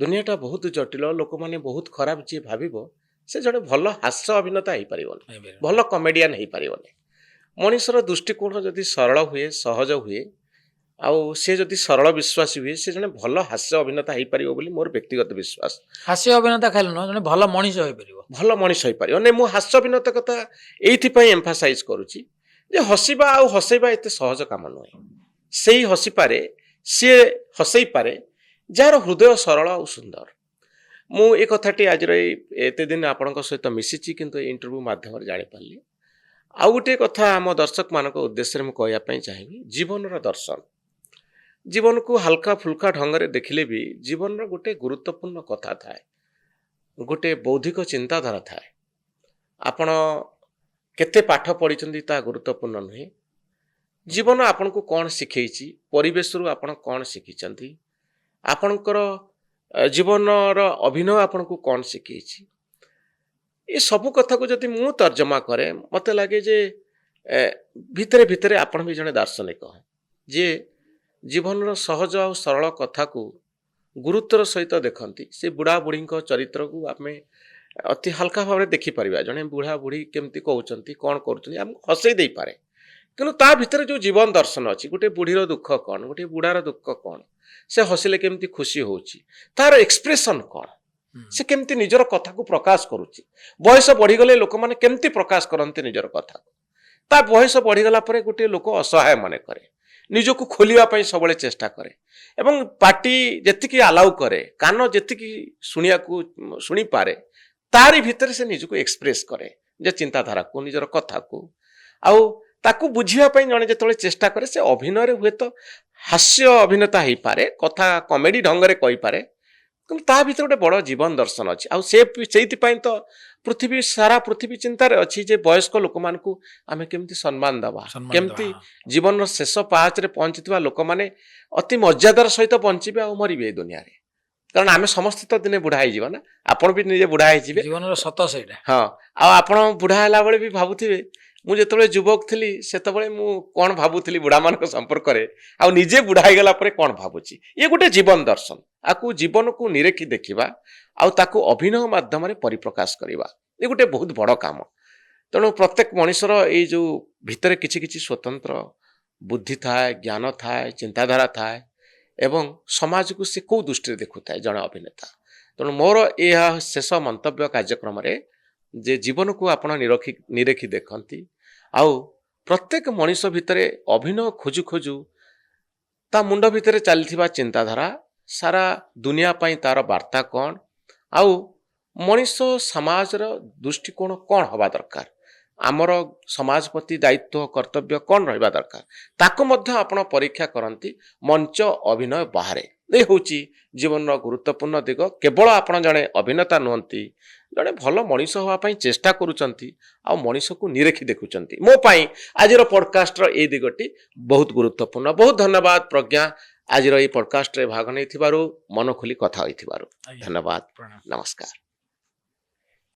ଦୁନିଆଟା ବହୁତ ଜଟିଳ ଲୋକମାନେ ବହୁତ ଖରାପ ଯିଏ ଭାବିବ ସେ ଜଣେ ଭଲ ହାସ୍ୟ ଅଭିନେତା ହେଇପାରିବନି, ଭଲ କମେଡିଆନ ହେଇପାରିବନି। ମଣିଷର ଦୃଷ୍ଟିକୋଣ ଯଦି ସରଳ ହୁଏ, ସହଜ ହୁଏ, ଆଉ ସେ ଯଦି ସରଳ ବିଶ୍ୱାସୀ ହୁଏ, ସେ ଜଣେ ଭଲ ହାସ୍ୟ ଅଭିନେତା ହେଇପାରିବ ବୋଲି ମୋର ବ୍ୟକ୍ତିଗତ ବିଶ୍ୱାସ। ହାସ୍ୟ ଅଭିନେତା ଖାଲି ନୁହଁ, ଜଣେ ଭଲ ମଣିଷ ହେଇପାରିବ। ଭଲ ମଣିଷ ହେଇପାରିବ ନାଇଁ, ମୁଁ ହାସ୍ୟ ଅଭିନେତା କଥା ଏଇଥିପାଇଁ ଏମ୍ଫାସାଇଜ କରୁଛି ଯେ ହସିବା ଆଉ ହସେଇବା ଏତେ ସହଜ କାମ ନୁହେଁ। ସେଇ ହସିପାରେ, ସିଏ ହସେଇପାରେ ଯାହାର ହୃଦୟ ସରଳ ଆଉ ସୁନ୍ଦର। ମୁଁ ଏ କଥାଟି ଆଜିର ଏତେ ଦିନ ଆପଣଙ୍କ ସହିତ ମିଶିଛି, କିନ୍ତୁ ଏ ଇଣ୍ଟରଭ୍ୟୁ ମାଧ୍ୟମରେ ଜାଣିପାରିଲି। ଆଉ ଗୋଟିଏ କଥା ଆମ ଦର୍ଶକମାନଙ୍କ ଉଦ୍ଦେଶ୍ୟରେ ମୁଁ କହିବା ପାଇଁ ଚାହିଁବି, ଜୀବନର ଦର୍ଶନ। ଜୀବନକୁ ହାଲକା ଫୁଲକା ଢଙ୍ଗରେ ଦେଖିଲେ ବି ଜୀବନର ଗୋଟେ ଗୁରୁତ୍ୱପୂର୍ଣ୍ଣ କଥା ଥାଏ, ଗୋଟେ ବୌଦ୍ଧିକ ଚିନ୍ତାଧାରା ଥାଏ। ଆପଣ କେତେ ପାଠ ପଢ଼ିଛନ୍ତି ତାହା ଗୁରୁତ୍ୱପୂର୍ଣ୍ଣ ନୁହେଁ। ଜୀବନ ଆପଣଙ୍କୁ କ'ଣ ଶିଖେଇଛି, ପରିବେଶରୁ ଆପଣ କ'ଣ ଶିଖିଛନ୍ତି, ଆପଣଙ୍କର ଜୀବନର ଅଭିନୟ ଆପଣଙ୍କୁ କ'ଣ ଶିଖେଇଛି, ଏ ସବୁ କଥାକୁ ଯଦି ମୁଁ ତର୍ଜମା କରେ, ମୋତେ ଲାଗେ ଯେ ଭିତରେ ଭିତରେ ଆପଣ ବି ଜଣେ ଦାର୍ଶନିକ, ଯିଏ ଜୀବନର ସହଜ ଆଉ ସରଳ କଥାକୁ ଗୁରୁତ୍ୱର ସହିତ ଦେଖନ୍ତି। ସେ ବୁଢ଼ା ବୁଢ଼ୀଙ୍କ ଚରିତ୍ରକୁ ଆମେ ଅତି ହାଲକା ଭାବରେ ଦେଖିପାରିବା। ଜଣେ ବୁଢ଼ା ବୁଢ଼ୀ କେମିତି କହୁଛନ୍ତି, କ'ଣ କରୁଛନ୍ତି, ଆମକୁ ହସେଇ ଦେଇପାରେ, କିନ୍ତୁ ତା ଭିତରେ ଯେଉଁ ଜୀବନ ଦର୍ଶନ ଅଛି, ଗୋଟେ ବୁଢ଼ୀର ଦୁଃଖ କ'ଣ, ଗୋଟେ ବୁଢ଼ାର ଦୁଃଖ କ'ଣ, ସେ ହସିଲେ କେମିତି ଖୁସି ହେଉଛି, ତାର ଏକ୍ସପ୍ରେସନ୍ କ'ଣ, ସେ କେମିତି ନିଜର କଥାକୁ ପ୍ରକାଶ କରୁଛି। ବୟସ ବଢ଼ିଗଲେ ଲୋକମାନେ କେମିତି ପ୍ରକାଶ କରନ୍ତି ନିଜର କଥାକୁ। ତା ବୟସ ବଢ଼ିଗଲା ପରେ ଗୋଟିଏ ଲୋକ ଅସହାୟ ମନେ କରେ, ନିଜକୁ ଖୋଲିବା ପାଇଁ ସବୁବେଳେ ଚେଷ୍ଟା କରେ, ଏବଂ ପାଟି ଯେତିକି ଆଲାଉ କରେ, କାନ ଯେତିକି ଶୁଣିପାରେ, ତାରି ଭିତରେ ସେ ନିଜକୁ ଏକ୍ସପ୍ରେସ୍ କରେ, ଯେ ଚିନ୍ତାଧାରାକୁ, ନିଜର କଥାକୁ। ଆଉ ତାକୁ ବୁଝିବା ପାଇଁ ଜଣେ ଯେତେବେଳେ ଚେଷ୍ଟା କରେ, ସେ ଅଭିନୟରେ ହୁଏତ ହାସ୍ୟ ଅଭିନେତା ହେଇପାରେ, କଥା କମେଡି ଢଙ୍ଗରେ କହିପାରେ, କିନ୍ତୁ ତା ଭିତରେ ଗୋଟେ ବଡ଼ ଜୀବନ ଦର୍ଶନ ଅଛି। ଆଉ ସେଇଥିପାଇଁ ତ ସାରା ପୃଥିବୀ ଚିନ୍ତାରେ ଅଛି ଯେ ବୟସ୍କ ଲୋକମାନଙ୍କୁ ଆମେ କେମିତି ସମ୍ମାନ ଦେବା, କେମିତି ଜୀବନର ଶେଷ ପାହାଚରେ ପହଞ୍ଚିଥିବା ଲୋକମାନେ ଅତି ମର୍ଯ୍ୟାଦାର ସହିତ ବଞ୍ଚିବେ ଆଉ ମରିବେ ଏ ଦୁନିଆରେ। କାରଣ ଆମେ ସମସ୍ତେ ତ ଦିନେ ବୁଢ଼ା ହେଇଯିବା ନା, ଆପଣ ବି ନିଜେ ବୁଢ଼ା ହେଇଯିବେ, ଜୀବନର ସତ ସେଇଟା। ହଁ, ଆଉ ଆପଣ ବୁଢ଼ା ହେଲା ବେଳେ ବି ଭାବୁଥିବେ, ମୁଁ ଯେତେବେଳେ ଯୁବକ ଥିଲି ସେତେବେଳେ ମୁଁ କ'ଣ ଭାବୁଥିଲି ବୁଢ଼ାମାନଙ୍କ ସମ୍ପର୍କରେ, ଆଉ ନିଜେ ବୁଢ଼ା ହେଇଗଲା ପରେ କ'ଣ ଭାବୁଛି। ଇଏ ଗୋଟେ ଜୀବନ ଦର୍ଶନ। ଆକୁ ଜୀବନକୁ ନିରେଖି ଦେଖିବା ଆଉ ତାକୁ ଅଭିନୟ ମାଧ୍ୟମରେ ପରିପ୍ରକାଶ କରିବା, ଏ ଗୋଟେ ବହୁତ ବଡ଼ କାମ। ତେଣୁ ପ୍ରତ୍ୟେକ ମଣିଷର ଏଇ ଯେଉଁ ଭିତରେ କିଛି କିଛି ସ୍ୱତନ୍ତ୍ର ବୁଦ୍ଧି ଥାଏ, ଜ୍ଞାନ ଥାଏ, ଚିନ୍ତାଧାରା ଥାଏ, ଏବଂ ସମାଜକୁ ସେ କେଉଁ ଦୃଷ୍ଟିରେ ଦେଖୁଥାଏ ଜଣେ ଅଭିନେତା। ତେଣୁ ମୋର ଏହା ଶେଷ ମନ୍ତବ୍ୟ କାର୍ଯ୍ୟକ୍ରମରେ ଯେ ଜୀବନକୁ ଆପଣ ନିରେଖି ଦେଖନ୍ତି, ଆଉ ପ୍ରତ୍ୟେକ ମଣିଷ ଭିତରେ ଅଭିନୟ ଖୋଜୁ ଖୋଜୁ ତା ମୁଣ୍ଡ ଭିତରେ ଚାଲିଥିବା ଚିନ୍ତାଧାରା, ସାରା ଦୁନିଆ ପାଇଁ ତାର ବାର୍ତ୍ତା କ'ଣ, ଆଉ ମଣିଷ ସମାଜର ଦୃଷ୍ଟିକୋଣ କ'ଣ ହେବା ଦରକାର, ଆମର ସମାଜ ପ୍ରତି ଦାୟିତ୍ୱ କର୍ତ୍ତବ୍ୟ କ'ଣ ରହିବା ଦରକାର, ତାକୁ ମଧ୍ୟ ଆପଣ ପରୀକ୍ଷା କରନ୍ତି ମଞ୍ଚ ଅଭିନୟ ବାହାରେ। ଏ ହେଉଛି ଜୀବନର ଗୁରୁତ୍ୱପୂର୍ଣ୍ଣ ଦିଗ। କେବଳ ଆପଣ ଜଣେ ଅଭିନେତା ନୁହନ୍ତି, ଜଣେ ଭଲ ମଣିଷ ହେବା ପାଇଁ ଚେଷ୍ଟା କରୁଛନ୍ତି, ଆଉ ମଣିଷକୁ ନିରେଖି ଦେଖୁଛନ୍ତି। ମୋ ପାଇଁ ଆଜିର ପଡ଼କାଷ୍ଟର ଏଇ ଦିଗଟି ବହୁତ ଗୁରୁତ୍ୱପୂର୍ଣ୍ଣ। ବହୁତ ଧନ୍ୟବାଦ ପ୍ରଜ୍ଞା, ଆଜିର ଏଇ ପଡ଼କାଷ୍ଟରେ ଭାଗ ନେଇଥିବାରୁ, ମନ ଖୋଲି କଥା ହୋଇଥିବାରୁ। ଧନ୍ୟବାଦ, ନମସ୍କାର।